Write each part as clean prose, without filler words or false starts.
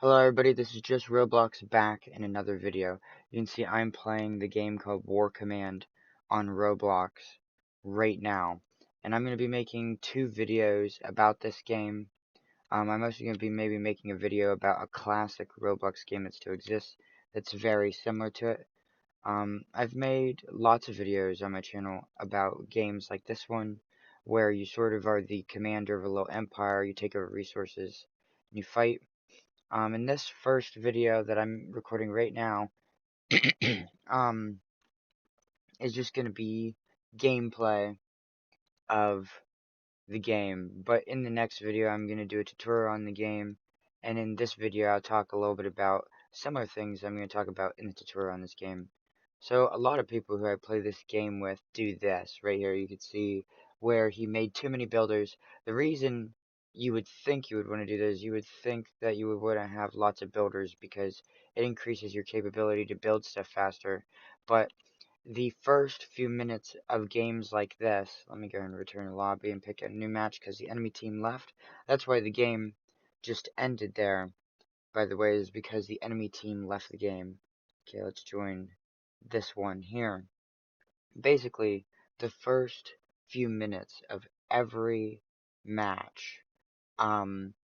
Hello everybody, this is just Roblox back in another video. You can see I'm playing the game called WarCommand on Roblox right now. And I'm going to be making two videos about this game. I'm also going to be maybe making a video about a classic Roblox game that still exists that's very similar to it. I've made lots of videos on my channel about games like this one, where you sort of are the commander of a little empire, you take over resources, and you fight. In this first video that I'm recording right now, um, is just going to be gameplay of the game. But in the next video, I'm going to do a tutorial on the game. And in this video, I'll talk a little bit about similar things I'm going to talk about in the tutorial on this game. So a lot of people who I play this game with do this. Right here, you can see where he made too many builders. The reason you would think you would want to do this, you would think that you would want to have lots of builders because it increases your capability to build stuff faster. But the first few minutes of games like this, let me go and return the lobby and pick a new match because the enemy team left. That's why the game just ended there, by the way, is because the enemy team left the game. Okay, let's join this one here. Basically, the first few minutes of every match um,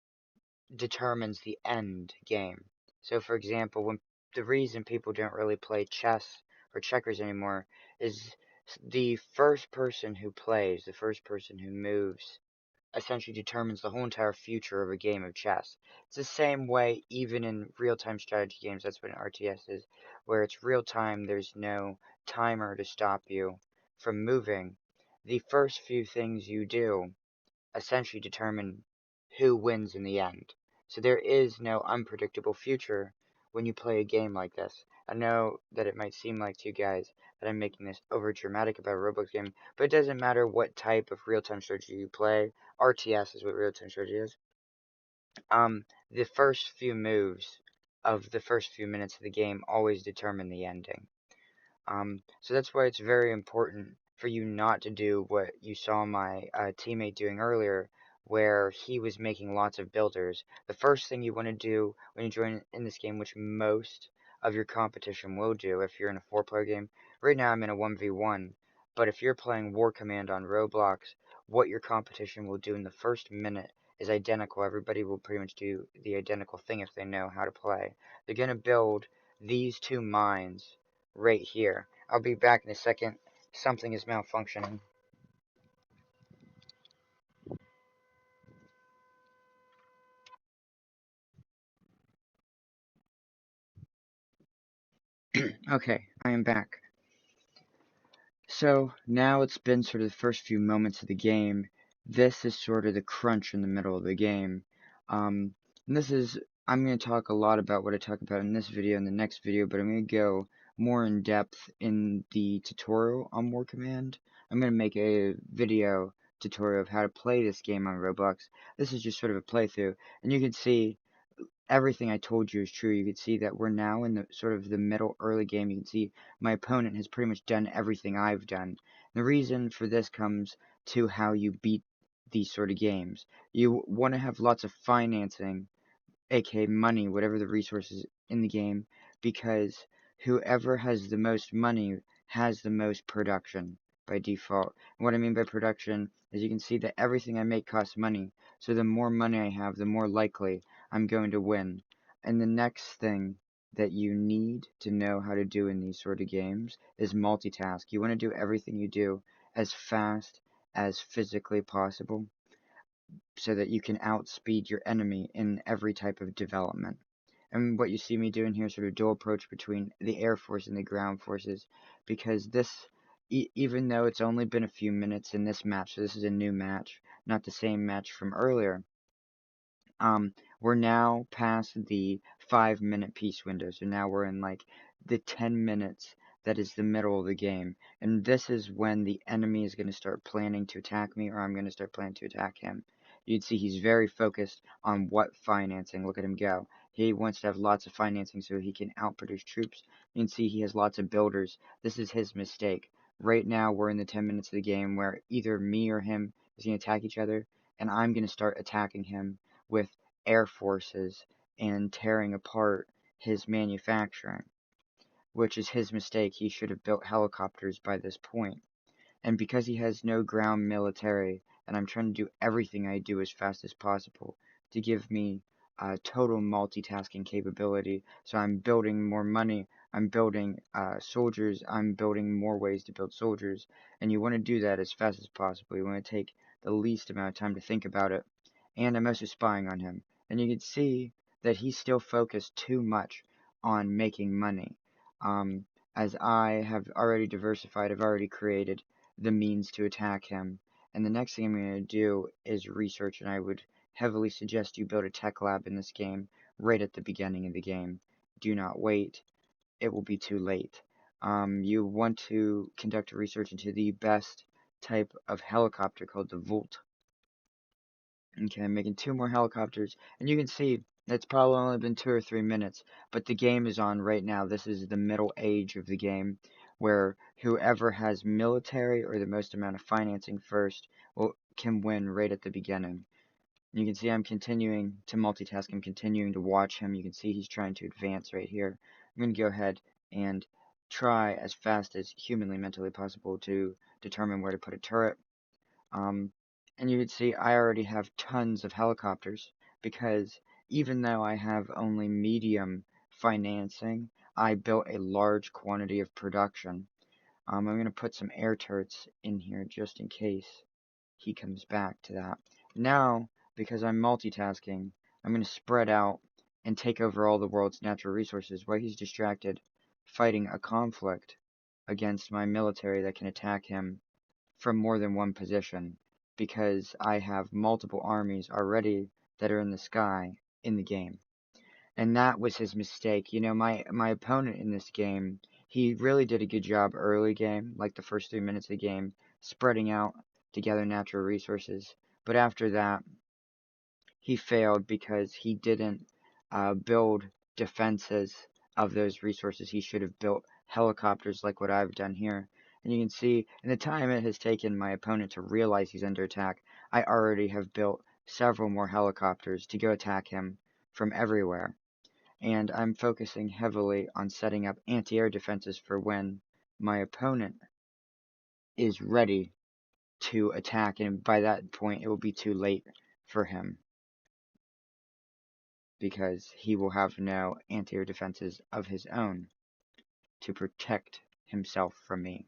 determines the end game. So, for example, when the reason people don't really play chess or checkers anymore is the first person who plays, the first person who moves, essentially determines the whole entire future of a game of chess. It's the same way even in real-time strategy games. That's what an RTS is, where it's real-time, there's no timer to stop you from moving. The first few things you do essentially determine who wins in the end. So there is no unpredictable future when you play a game like this. I know that it might seem like to you guys that I'm making this over dramatic about a Roblox game, but it doesn't matter what type of real-time strategy you play. RTS is what real-time strategy is. The first few moves of the first few minutes of the game always determine the ending. So that's why it's very important for you not to do what you saw my teammate doing earlier, where he was making lots of builders. The first thing you want to do when you join in this game, which most of your competition will do if you're in a 4-player game. Right now I'm in a 1v1, but if you're playing WarCommand on Roblox, what your competition will do in the first minute is identical. Everybody will pretty much do the identical thing if they know how to play. They're going to build these two mines right here. I'll be back in a second. Something is malfunctioning. Okay, I am back. So now it's been sort of the first few moments of the game. This is sort of the crunch in the middle of the game. And this is, I'm going to talk a lot about what I talk about in this video and the next video, but I'm going to go more in depth in the tutorial on WarCommand. I'm going to make a video tutorial of how to play this game on Roblox. This is just sort of a playthrough, and you can see everything I told you is true. You can see that we're now in the sort of the middle early game. You can see my opponent has pretty much done everything I've done. The reason for this comes to how you beat these sort of games. You want to have lots of financing, aka money, whatever the resources in the game, because whoever has the most money has the most production by default. And what I mean by production is you can see that everything I make costs money. So the more money I have, the more likely I'm going to win. And the next thing that you need to know how to do in these sort of games is multitask. You want to do everything you do as fast as physically possible so that you can outspeed your enemy in every type of development. And what you see me doing here is sort of dual approach between the Air Force and the ground forces, because this, even though it's only been a few minutes in this match, so this is a new match, not the same match from earlier, we're now past the 5-minute peace window, so now we're in like the 10 minutes that is the middle of the game, and this is when the enemy is going to start planning to attack me, or I'm going to start planning to attack him. You'd see he's very focused on what financing. Look at him go. He wants to have lots of financing so he can outproduce troops. You can see he has lots of builders. This is his mistake. Right now we're in the 10 minutes of the game where either me or him is going to attack each other, and I'm going to start attacking him with air forces and tearing apart his manufacturing, which is his mistake. He should have built helicopters by this point. And because he has no ground military, and I'm trying to do everything I do as fast as possible to give me total multitasking capability. So I'm building more money, I'm building soldiers, I'm building more ways to build soldiers, and you want to do that as fast as possible. You want to take the least amount of time to think about it. And I'm also spying on him. And you can see that he's still focused too much on making money. Um, as I have already diversified, I've already created the means to attack him. And the next thing I'm going to do is research, and I would heavily suggest you build a tech lab in this game right at the beginning of the game. Do not wait. It will be too late. You want to conduct a research into the best type of helicopter called the Volt. Okay, I'm making 2 more helicopters, and you can see it's probably only been 2 or 3 minutes, but the game is on right now. This is the middle age of the game, where whoever has military or the most amount of financing first can win right at the beginning. You can see I'm continuing to multitask. I'm continuing to watch him. You can see he's trying to advance right here. I'm going to go ahead and try as fast as humanly mentally possible to determine where to put a turret. And you can see I already have tons of helicopters because even though I have only medium financing, I built a large quantity of production. I'm going to put some air turrets in here just in case he comes back to that. Now, because I'm multitasking, I'm going to spread out and take over all the world's natural resources while he's distracted fighting a conflict against my military that can attack him from more than one position, because I have multiple armies already that are in the sky in the game. And that was his mistake. You know, my opponent in this game, he really did a good job early game, like the first 3 minutes of the game, spreading out to gather natural resources. But after that, he failed because he didn't build defenses of those resources. He should have built helicopters like what I've done here. And you can see, in the time it has taken my opponent to realize he's under attack, I already have built several more helicopters to go attack him from everywhere. And I'm focusing heavily on setting up anti-air defenses for when my opponent is ready to attack, and by that point it will be too late for him, because he will have no anti-air defenses of his own to protect himself from me.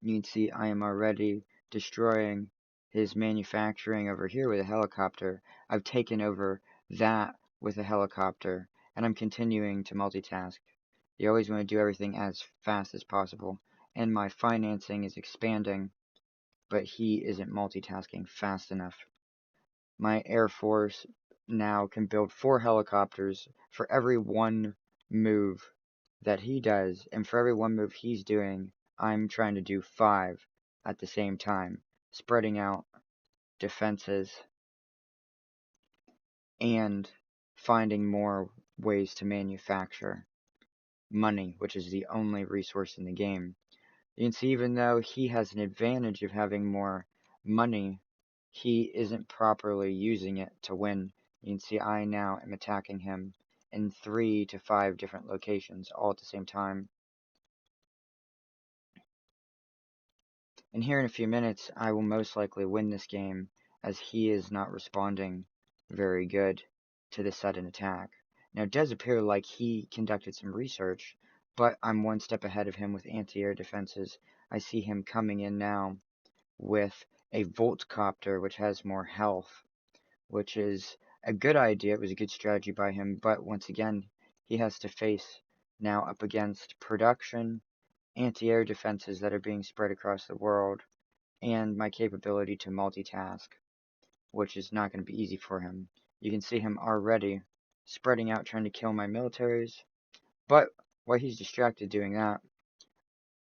You can see I am already destroying his manufacturing over here with a helicopter. I've taken over that with a helicopter, and I'm continuing to multitask. You always want to do everything as fast as possible, and my financing is expanding, but he isn't multitasking fast enough. My Air Force now can build 4 helicopters for every one move that he does, and for every one move he's doing, I'm trying to do 5 at the same time, spreading out defenses and finding more ways to manufacture money, which is the only resource in the game. You can see even though he has an advantage of having more money, he isn't properly using it to win. You can see I now am attacking him in 3 to 5 different locations all at the same time. And here in a few minutes, I will most likely win this game, as he is not responding very good to this sudden attack. Now, it does appear like he conducted some research, but I'm one step ahead of him with anti-air defenses. I see him coming in now with a Voltcopter, which has more health, which is a good idea. It was a good strategy by him, but once again, he has to face now up against production, anti-air defenses that are being spread across the world, and my capability to multitask, which is not going to be easy for him. You can see him already spreading out, trying to kill my militaries, but while he's distracted doing that,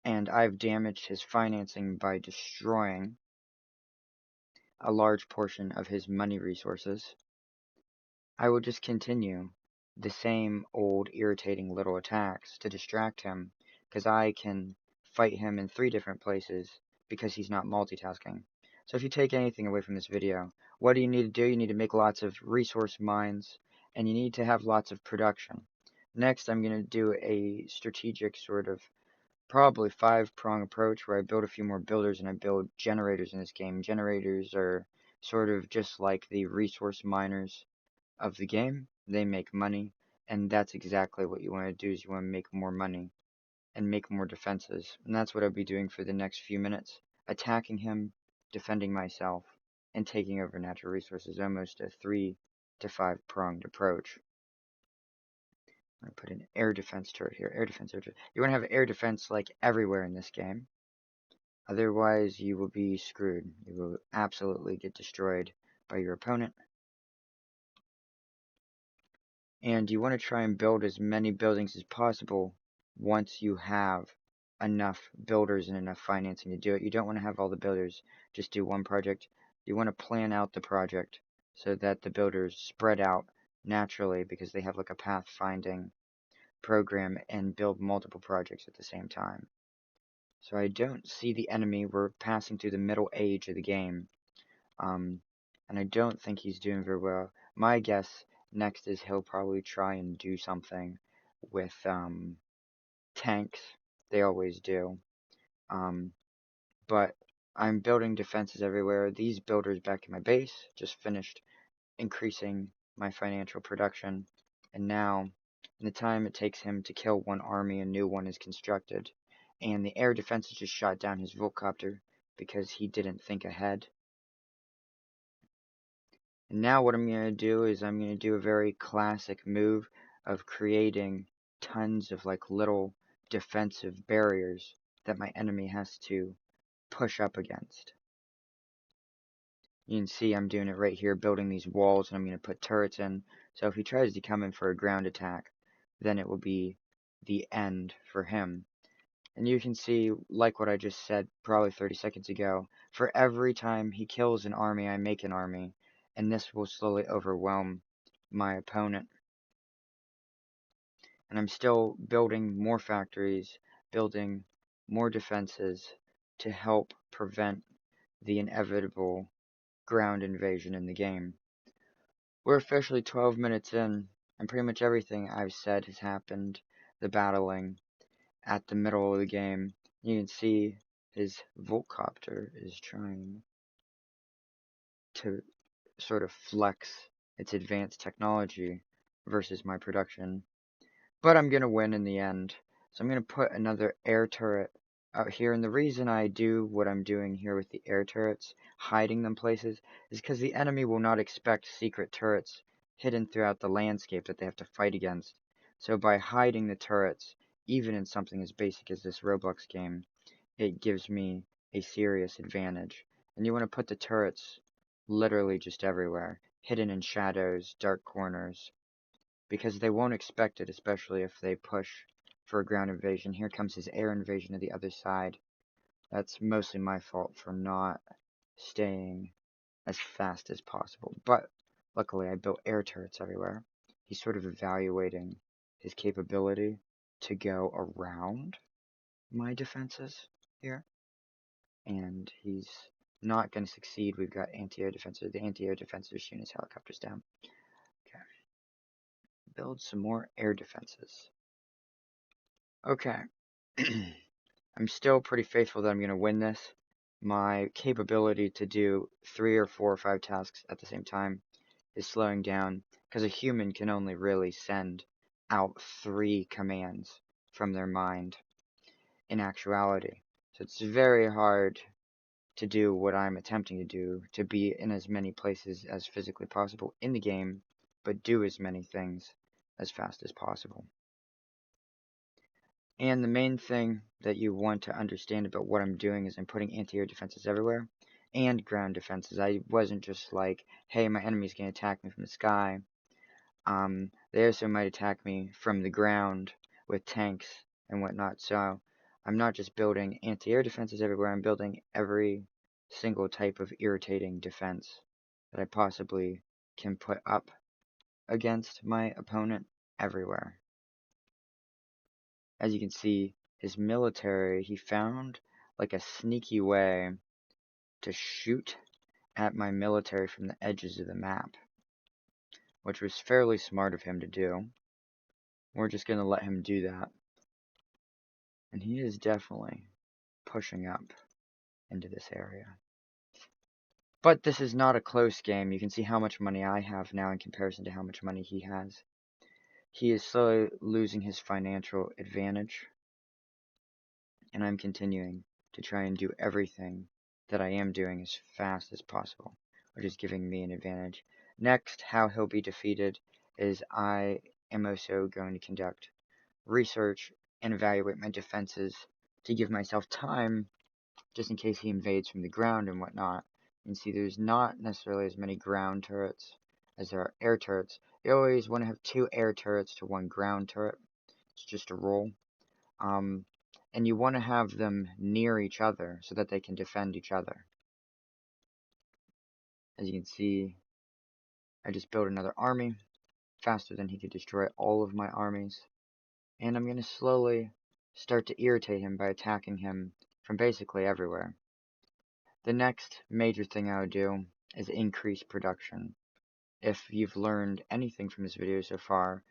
and I've damaged his financing by destroying a large portion of his money resources, I will just continue the same old irritating little attacks to distract him, because I can fight him in 3 different places because he's not multitasking. So if you take anything away from this video, what do you need to do? You need to make lots of resource mines and you need to have lots of production. Next, I'm going to do a strategic sort of probably 5-prong approach where I build a few more builders and I build generators in this game. Generators are sort of just like the resource miners of the game. They make money, and that's exactly what you want to do is you want to make more money and make more defenses. And that's what I'll be doing for the next few minutes. Attacking him, defending myself, and taking over natural resources. Almost a 3 to 5-pronged approach. I'm going to put an air defense turret here. Air defense, air defense. You want to have air defense like everywhere in this game. Otherwise, you will be screwed. You will absolutely get destroyed by your opponent. And you want to try and build as many buildings as possible once you have enough builders and enough financing to do it. You don't want to have all the builders just do one project. You want to plan out the project so that the builders spread out naturally because they have like a pathfinding program and build multiple projects at the same time. So I don't see the enemy. We're passing through the middle age of the game. And I don't think he's doing very well. My guess next is he'll probably try and do something with tanks. They always do. But I'm building defenses everywhere. These builders back in my base just finished increasing my financial production. And now, in the time it takes him to kill one army, a new one is constructed. And the air defenses just shot down his Volcopter because he didn't think ahead. And now what I'm going to do is I'm going to do a very classic move of creating tons of like little defensive barriers that my enemy has to push up against. You can see I'm doing it right here, building these walls, and I'm going to put turrets in. So if he tries to come in for a ground attack, then it will be the end for him. And you can see, like what I just said probably 30 seconds ago, for every time he kills an army, I make an army. And this will slowly overwhelm my opponent. And I'm still building more factories, building more defenses to help prevent the inevitable ground invasion in the game. We're officially 12 minutes in, and pretty much everything I've said has happened. The battling at the middle of the game. You can see his Volcopter is trying to sort of flex its advanced technology versus my production. But I'm going to win in the end. So I'm going to put another air turret out here. And the reason I do what I'm doing here with the air turrets, hiding them places, is because the enemy will not expect secret turrets hidden throughout the landscape that they have to fight against. So by hiding the turrets, even in something as basic as this Roblox game, it gives me a serious advantage. And you want to put the turrets literally just everywhere, hidden in shadows, dark corners, because they won't expect it, especially if they push for a ground invasion. Here comes his air invasion of the other side. That's mostly my fault for not staying as fast as possible. But luckily I built air turrets everywhere. He's sort of evaluating his capability to go around my defenses here. And he's not going to succeed. We've got anti-air defenses. The anti-air defenses are shooting his helicopters down. Okay. Build some more air defenses. Okay. I'm still pretty faithful that I'm going to win this. My capability to do 3 or 4 or 5 tasks at the same time is slowing down because a human can only really send out 3 commands from their mind in actuality. So it's very hard to do what I'm attempting to do, to be in as many places as physically possible in the game, but do as many things as fast as possible. And the main thing that you want to understand about what I'm doing is I'm putting anti-air defenses everywhere and ground defenses. I wasn't just like, hey, my enemy's going to attack me from the sky. They also might attack me from the ground with tanks and whatnot. So I'm not just building anti-air defenses everywhere. I'm building every single type of irritating defense that I possibly can put up against my opponent everywhere. As you can see, his military, he found like a sneaky way to shoot at my military from the edges of the map. which was fairly smart of him to do. We're just going to let him do that. And he is definitely pushing up into this area. But this is not a close game. You can see how much money I have now in comparison to how much money he has. He is slowly losing his financial advantage. And I'm continuing to try and do everything that I am doing as fast as possible, which is giving me an advantage. Next, how he'll be defeated is I am also going to conduct research and evaluate my defenses to give myself time just in case he invades from the ground and whatnot. You can see there's not necessarily as many ground turrets as there are air turrets. You always want to have 2 air turrets to 1 ground turret. It's just a rule. And you want to have them near each other so that they can defend each other. As you can see, I just built another army faster than he could destroy all of my armies. And I'm going to slowly start to irritate him by attacking him from basically everywhere. The next major thing I would do is increase production. If you've learned anything from this video so far,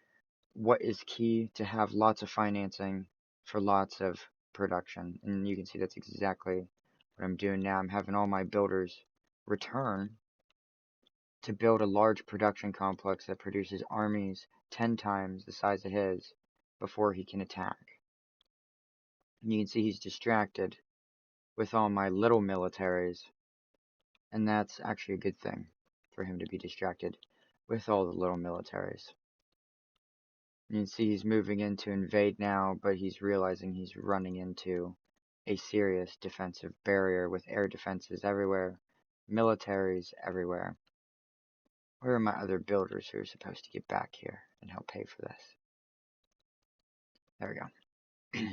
what is key to have lots of financing for lots of production? And you can see that's exactly what I'm doing now. I'm having all my builders return to build a large production complex that produces armies 10 times the size of his before he can attack. And you can see he's distracted with all my little militaries, and that's actually a good thing for him to be distracted with all the little militaries. You can see he's moving in to invade now, but he's realizing he's running into a serious defensive barrier with air defenses everywhere, militaries everywhere. Where are my other builders who are supposed to get back here and help pay for this? There we go.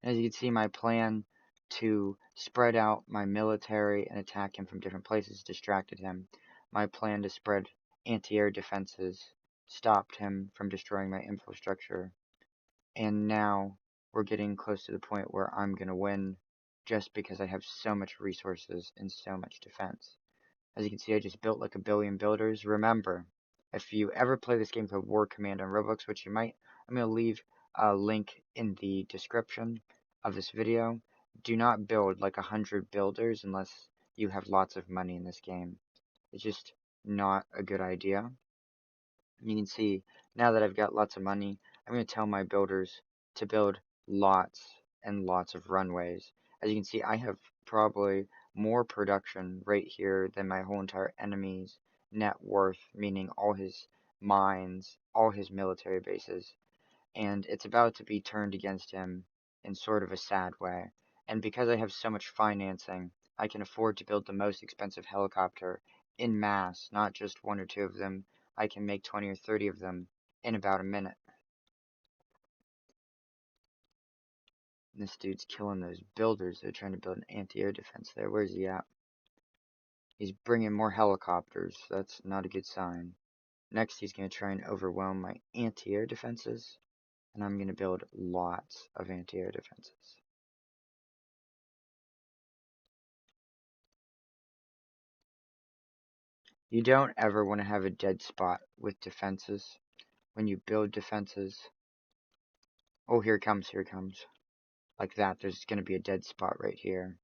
As you can see, my plan to spread out my military and attack him from different places distracted him. My plan to spread anti-air defenses stopped him from destroying my infrastructure. And now we're getting close to the point where I'm going to win just because I have so much resources and so much defense. As you can see, I just built like 1 billion builders. Remember, if you ever play this game called WarCommand on Roblox, which you might, I'm going to leave a link in the description of this video. Do not build like 100 builders unless you have lots of money in this game. It's just not a good idea. You can see, now that I've got lots of money, I'm going to tell my builders to build lots and lots of runways. As you can see, I have probably more production right here than my whole entire enemy's net worth, meaning all his mines, all his military bases. And it's about to be turned against him in sort of a sad way. And because I have so much financing, I can afford to build the most expensive helicopter in mass, not just 1 or 2 of them. I can make 20 or 30 of them in about a minute. And this dude's killing those builders. They're trying to build an anti-air defense there. Where's he at? He's bringing more helicopters. That's not a good sign. Next, he's going to try and overwhelm my anti-air defenses. And I'm going to build lots of anti-air defenses. You don't ever want to have a dead spot with defenses. When you build defenses. Oh, here it comes, here it comes. Like that, there's going to be a dead spot right here.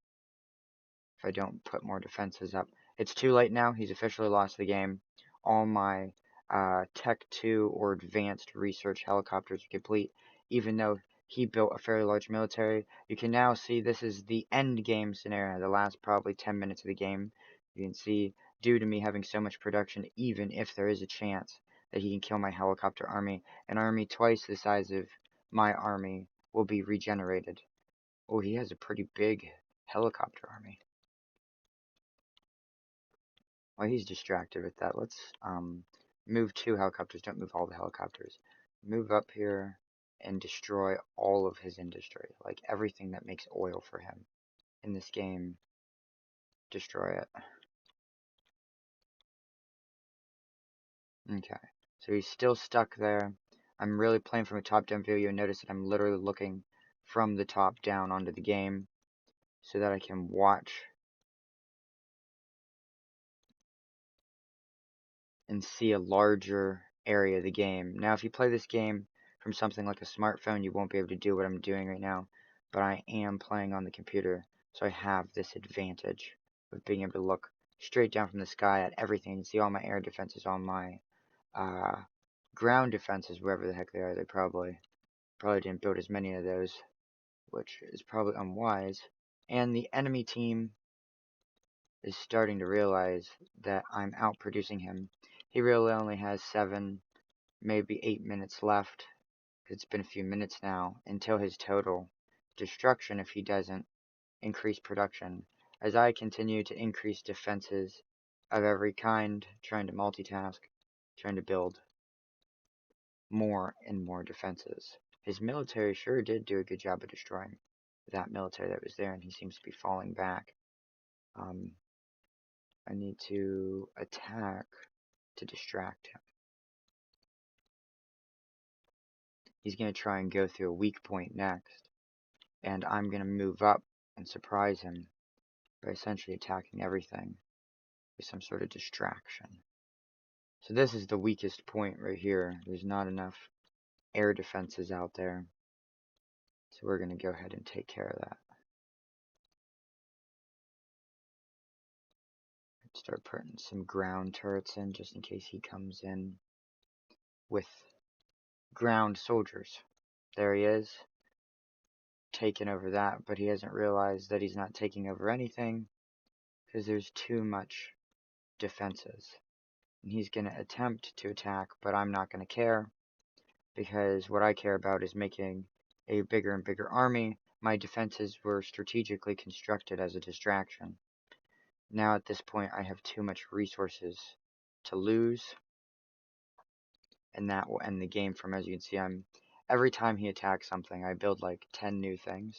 If I don't put more defenses up. It's too late now. He's officially lost the game. All my Tech 2 or advanced research helicopters are complete. Even though he built a fairly large military. You can now see this is the end game scenario. The last probably 10 minutes of the game. You can see, due to me having so much production, even if there is a chance that he can kill my helicopter army, an army twice the size of my army will be regenerated. Oh, he has a pretty big helicopter army. While he's distracted with that, let's move 2 helicopters. Don't move all the helicopters. Move up here and destroy all of his industry. Like everything that makes oil for him in this game. Destroy it. Okay. So he's still stuck there. I'm really playing from a top-down view. You'll notice that I'm literally looking from the top down onto the game so that I can watch and see a larger area of the game. Now, if you play this game from something like a smartphone, you won't be able to do what I'm doing right now, but I am playing on the computer, so I have this advantage of being able to look straight down from the sky at everything and see all my air defenses, all my ground defenses, wherever the heck they are. They probably didn't build as many of those, which is probably unwise. And the enemy team is starting to realize that I'm outproducing him. He really only has 7, maybe 8 minutes left. It's been a few minutes now until his total destruction if he doesn't increase production. As I continue to increase defenses of every kind, trying to multitask, trying to build more and more defenses. His military sure did do a good job of destroying that military that was there, and he seems to be falling back. I need to attack to distract him. He's going to try and go through a weak point next, and I'm going to move up and surprise him by essentially attacking everything with some sort of distraction. So this is the weakest point right here. There's not enough air defenses out there, so we're going to go ahead and take care of that. Start putting some ground turrets in just in case he comes in with ground soldiers. There he is, taking over that, but he hasn't realized that he's not taking over anything because there's too much defenses. And he's going to attempt to attack, but I'm not going to care because what I care about is making a bigger and bigger army. My defenses were strategically constructed as a distraction. Now at this point I have too much resources to lose, and that will end the game from, as you can see, every time he attacks something I build like 10 new things.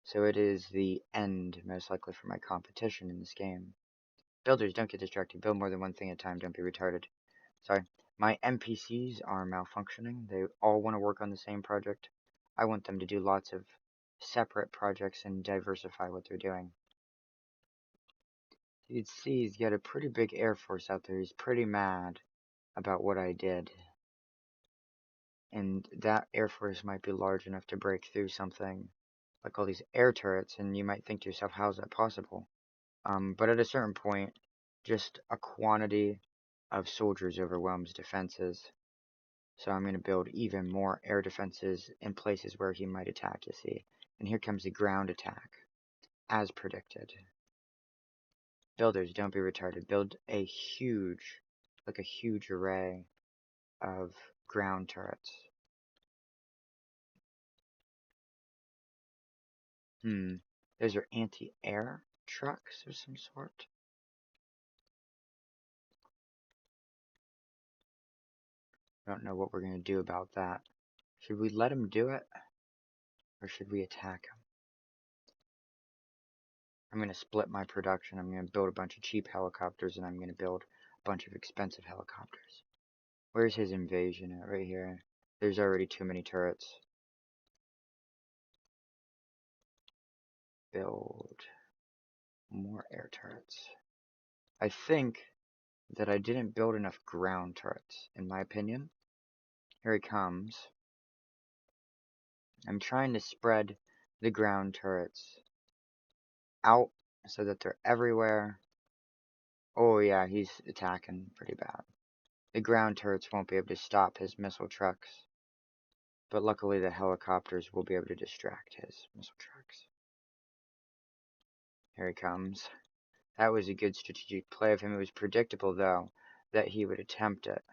So it is the end, most likely, for my competition in this game. Builders, don't get distracted. Build more than one thing at a time. Don't be retarded. Sorry. My NPCs are malfunctioning. They all want to work on the same project. I want them to do lots of separate projects and diversify what they're doing. You can see he's got a pretty big air force out there. He's pretty mad about what I did. And that air force might be large enough to break through something like all these air turrets, and you might think to yourself, how is that possible? But at a certain point, just a quantity of soldiers overwhelms defenses. So I'm going to build even more air defenses in places where he might attack, you see. And here comes the ground attack, as predicted. Builders, don't be retarded. Build a huge array of ground turrets. Those are anti-air trucks of some sort. I don't know what we're going to do about that. Should we let him do it? Or should we attack him? I'm going to split my production. I'm going to build a bunch of cheap helicopters, and I'm going to build a bunch of expensive helicopters. Where's his invasion at? Right here. There's already too many turrets. Build more air turrets. I think that I didn't build enough ground turrets, in my opinion. Here he comes. I'm trying to spread the ground turrets out so that they're everywhere. Oh yeah, he's attacking pretty bad. The ground turrets won't be able to stop his missile trucks, but luckily the helicopters will be able to distract his missile trucks. Here he comes. That was a good strategic play of him. It was predictable, though, that he would attempt it.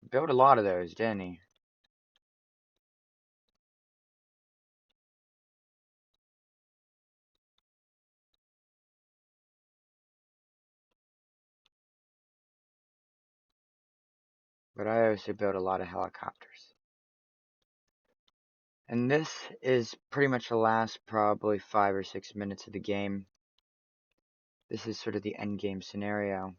Built a lot of those, didn't he? But I also built a lot of helicopters. And this is pretty much the last probably 5 or 6 minutes of the game. This is sort of the end game scenario.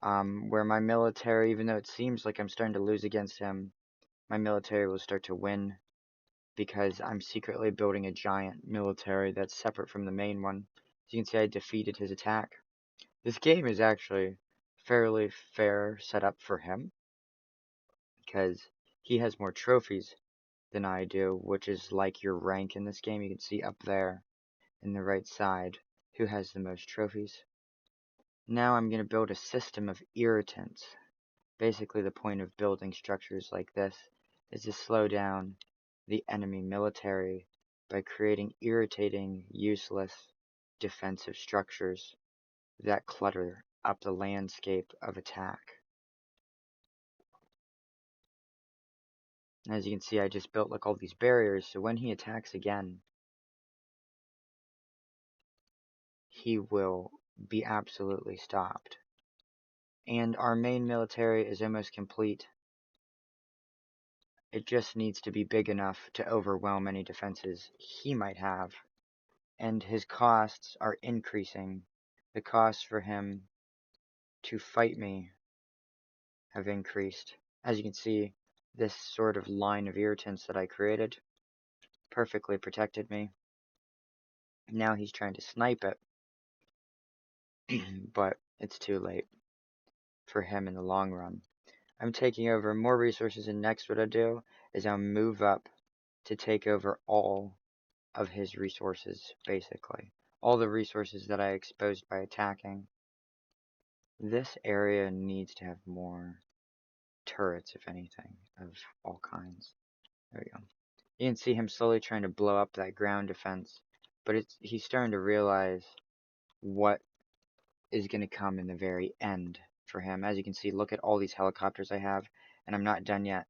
Where my military, even though it seems like I'm starting to lose against him, my military will start to win. Because I'm secretly building a giant military that's separate from the main one. you can see, I defeated his attack. This game is actually fairly fair setup for him, because he has more trophies than I do, which is like your rank in this game. You can see up there in the right side who has the most trophies. Now I'm going to build a system of irritants. Basically, the point of building structures like this is to slow down the enemy military by creating irritating, useless defensive structures that clutter up the landscape of attack. As you can see, I just built like all these barriers, so when he attacks again, he will be absolutely stopped. And our main military is almost complete. It just needs to be big enough to overwhelm any defenses he might have. And his costs are increasing. The costs for him to fight me have increased. As you can see, this sort of line of irritants that I created perfectly protected me. Now he's trying to snipe it, but it's too late for him in the long run. I'm taking over more resources, and next what I'll do is I'll move up to take over all of his resources, basically. All the resources that I exposed by attacking. This area needs to have more turrets, if anything, of all kinds. There we go. You can see him slowly trying to blow up that ground defense, but he's starting to realize what is going to come in the very end for him. As you can see, look at all these helicopters I have, and I'm not done yet.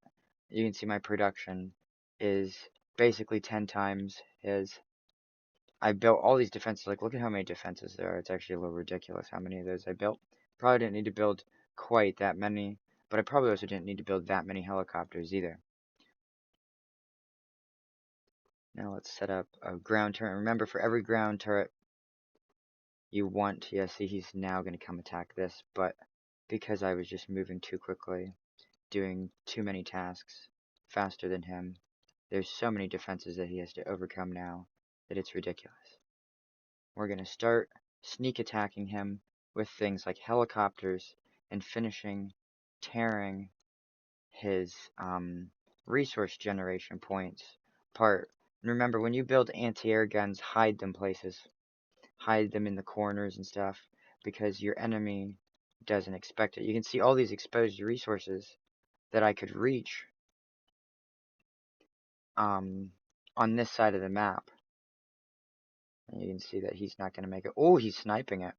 You can see my production is basically 10 times his. I built all these defenses. Like, look at how many defenses there are. It's actually a little ridiculous how many of those I built. Probably didn't need to build quite that many, but I probably also didn't need to build that many helicopters either. Now let's set up a ground turret. Remember, for every ground turret you want, yeah, see, he's now going to come attack this, but because I was just moving too quickly, doing too many tasks faster than him, there's so many defenses that he has to overcome now that it's ridiculous. We're going to start sneak attacking him with things like helicopters and finishing tearing his resource generation points apart. And remember, when you build anti-air guns, hide them places. Hide them in the corners and stuff, because your enemy doesn't expect it. You can see all these exposed resources that I could reach on this side of the map. And you can see that he's not going to make it. Oh, he's sniping it.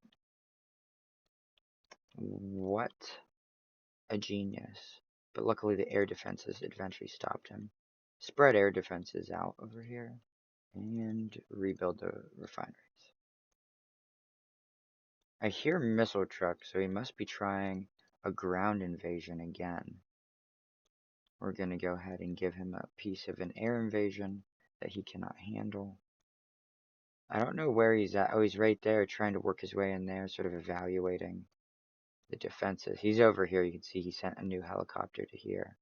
What a genius. But luckily the air defenses eventually stopped him. Spread air defenses out over here. And rebuild the refineries. I hear missile trucks, so he must be trying a ground invasion again. We're going to go ahead and give him a piece of an air invasion that he cannot handle. I don't know where he's at. Oh, he's right there trying to work his way in there, sort of evaluating the defenses. He's over here. You can see he sent a new helicopter to here.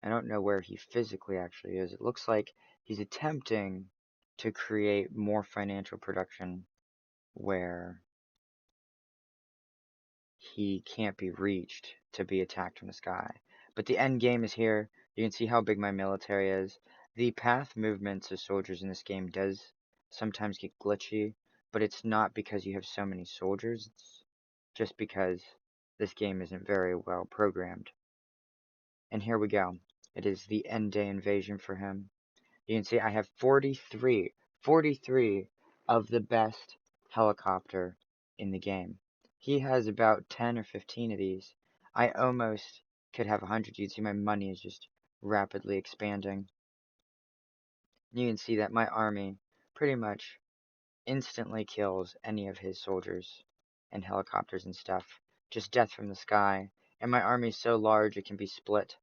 I don't know where he physically actually is. It looks like he's attempting to create more financial production where he can't be reached to be attacked from the sky. But the end game is here. You can see how big my military is. The path movements of soldiers in this game does sometimes get glitchy, but it's not because you have so many soldiers. It's just because this game isn't very well programmed. And here we go. It is the end day invasion for him. You can see I have 43 of the best helicopter in the game. He has about 10 or 15 of these. I almost could have 100. You can see my money is just rapidly expanding. You can see that my army pretty much instantly kills any of his soldiers and helicopters and stuff. Just death from the sky. And my army is so large it can be split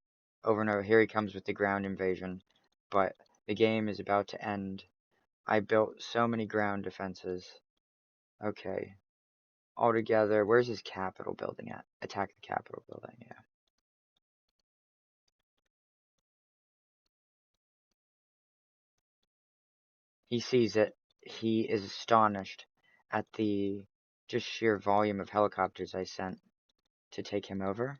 over and over. Here he comes with the ground invasion. But the game is about to end. I built so many ground defenses. Okay. Altogether, where's his capital building at? Attack the capital building, yeah. He sees it. he is astonished at the just sheer volume of helicopters I sent to take him over.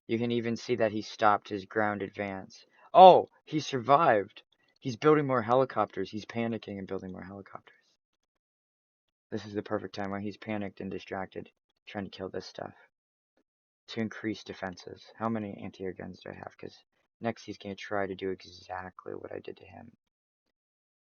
You can even see that he stopped his ground advance. Oh, he survived! He's building more helicopters. He's panicking and building more helicopters. This is the perfect time when he's panicked and distracted, trying to kill this stuff. To increase defenses. How many anti-air guns do I have? Because next he's going to try to do exactly what I did to him.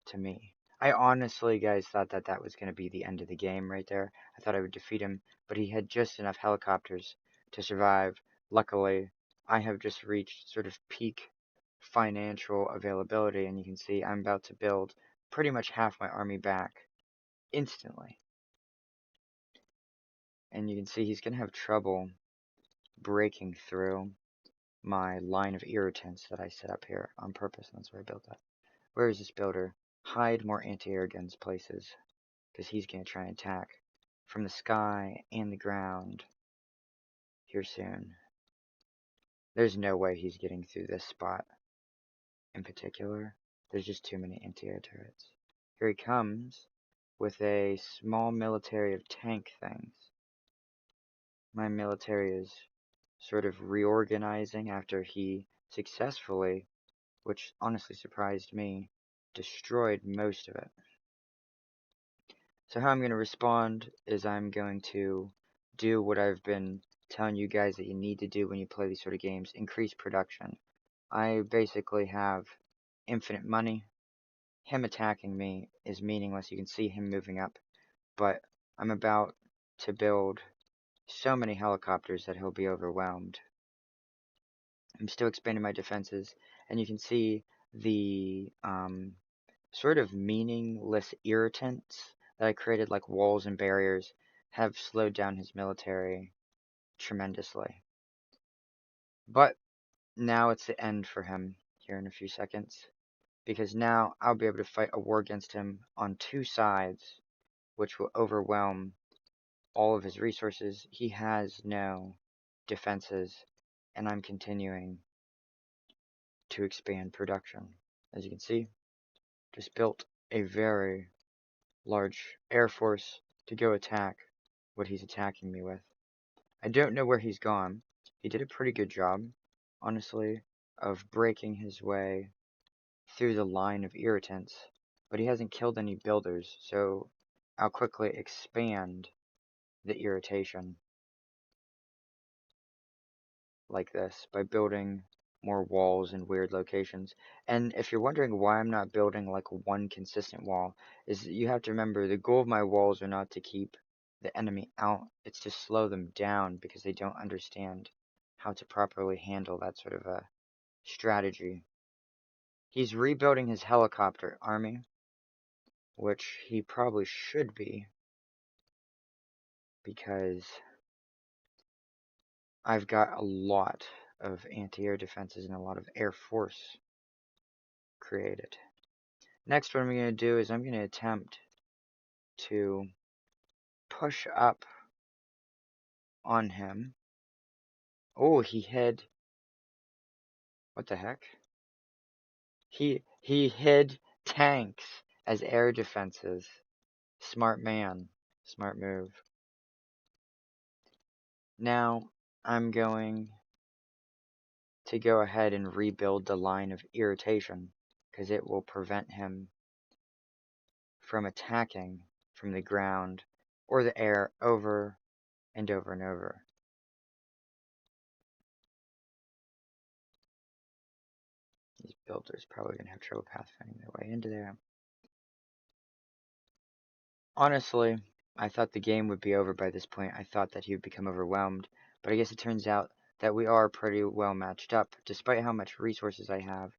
To me. I honestly, guys, thought that that was going to be the end of the game right there. I thought I would defeat him, but he had just enough helicopters to survive. Luckily, I have just reached sort of peak financial availability, and you can see I'm about to build pretty much half my army back instantly. And you can see he's going to have trouble breaking through my line of irritants that I set up here on purpose. That's where I built that. Where is this builder? Hide more anti-air guns places, because he's going to try and attack from the sky and the ground here soon. There's no way he's getting through this spot in particular. There's just too many anti-air turrets. Here he comes with a small military of tank things. My military is sort of reorganizing after he successfully, which honestly surprised me, destroyed most of it. So how I'm going to respond is I'm going to do what I've been telling you guys that you need to do when you play these sort of games. Increase production. I basically have infinite money. Him attacking me is meaningless. You can see him moving up. But I'm about to build so many helicopters that he'll be overwhelmed. I'm still expanding my defenses. And you can see the sort of meaningless irritants that I created, like walls and barriers, have slowed down his military tremendously. But now it's the end for him here in a few seconds, because now I'll be able to fight a war against him on two sides, which will overwhelm all of his resources. He has no defenses, and I'm continuing to expand production. As you can see, just built a very large air force to go attack what he's attacking me with. I don't know where he's gone. He did a pretty good job, honestly, of breaking his way through the line of irritants, but he hasn't killed any builders, so I'll quickly expand the irritation like this by building more walls in weird locations. And if you're wondering why I'm not building like one consistent wall, is that you have to remember the goal of my walls are not to keep the enemy out, it's to slow them down because they don't understand how to properly handle that sort of a strategy. He's rebuilding his helicopter army, which he probably should be, because I've got a lot of anti-air defenses and a lot of air force created. Next, what I'm going to do is I'm going to attempt to push up on him. Oh, he hid. What the heck? He hid tanks as air defenses. Smart man. Smart move. Now, I'm going to go ahead and rebuild the line of irritation, because it will prevent him from attacking from the ground or the air over and over and over. These builders probably going to have trouble pathfinding their way into there. Honestly, I thought the game would be over by this point. I thought that he would become overwhelmed, but I guess it turns out that we are pretty well matched up. Despite how much resources I have,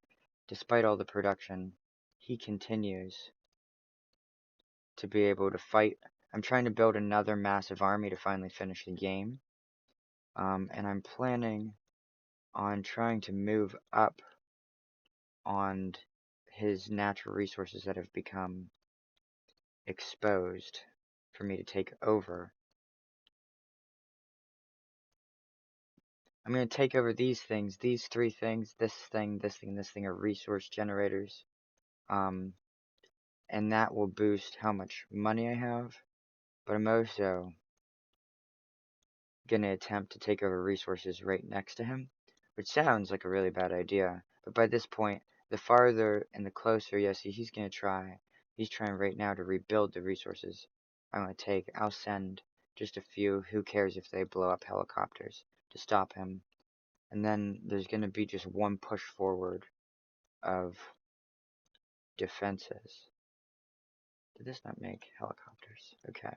despite all the production, he continues to be able to fight. I'm trying to build another massive army to finally finish the game. And I'm planning on trying to move up on his natural resources that have become exposed for me to take over. I'm going to take over these things, these three things, this thing, this thing, this thing are resource generators. and that will boost how much money I have. But I'm also going to attempt to take over resources right next to him, which sounds like a really bad idea. But by this point, the farther and the closer, yeah, see, he's going to try. He's trying right now to rebuild the resources I want to take. I'll send just a few. Who cares if they blow up helicopters to stop him? And then there's going to be just one push forward of defenses. Did this not make helicopters? Okay.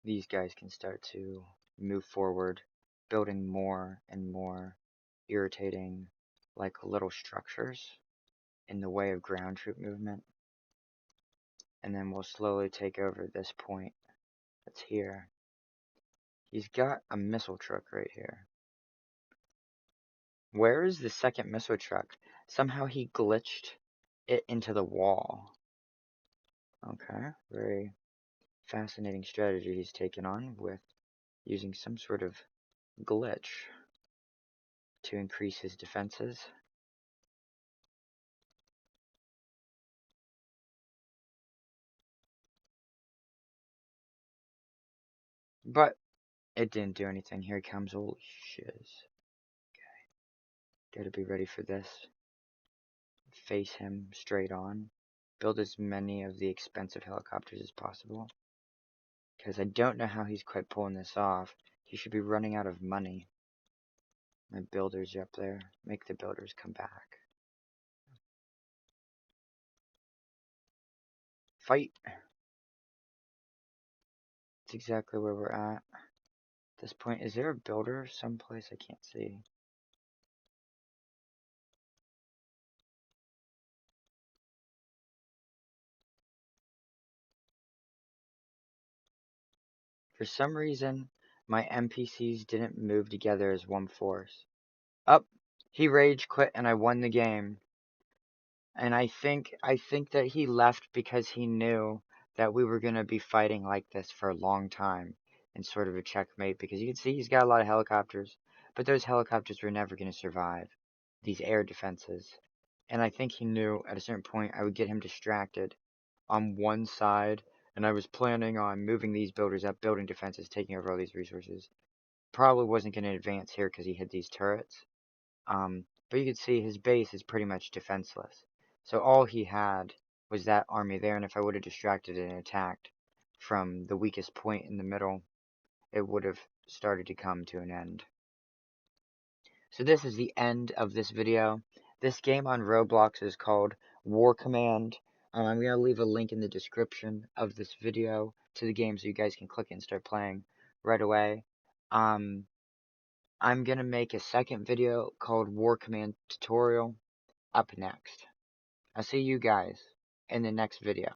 These guys can start to move forward, building more and more irritating, like little structures in the way of ground troop movement. And then we'll slowly take over this point that's here. He's got a missile truck right here. Where is the second missile truck? Somehow he glitched it into the wall. Okay, very fascinating strategy he's taken on with using some sort of glitch to increase his defenses. But it didn't do anything. Here he comes. Holy shiz. Okay. Gotta be ready for this. Face him straight on. Build as many of the expensive helicopters as possible. Because I don't know how he's quite pulling this off. He should be running out of money. My builders are up there. Make the builders come back. Fight! That's exactly where we're at. At this point, is there a builder someplace I can't see? For some reason, my NPCs didn't move together as one force. Up, he rage quit and I won the game. And I think that he left because he knew that we were gonna be fighting like this for a long time in sort of a checkmate, because you can see he's got a lot of helicopters, but those helicopters were never gonna survive these air defenses. And I think he knew at a certain point I would get him distracted on one side, and I was planning on moving these builders up, building defenses, taking over all these resources. Probably wasn't gonna advance here because he hit these turrets. But you can see his base is pretty much defenseless. So all he had was that army there, and if I would have distracted it and attacked from the weakest point in the middle, it would have started to come to an end. So this is the end of this video. This game on Roblox is called WarCommand. I'm going to leave a link in the description of this video to the game so you guys can click it and start playing right away. I'm going to make a second video called WarCommand Tutorial up next. I'll see you guys in the next video.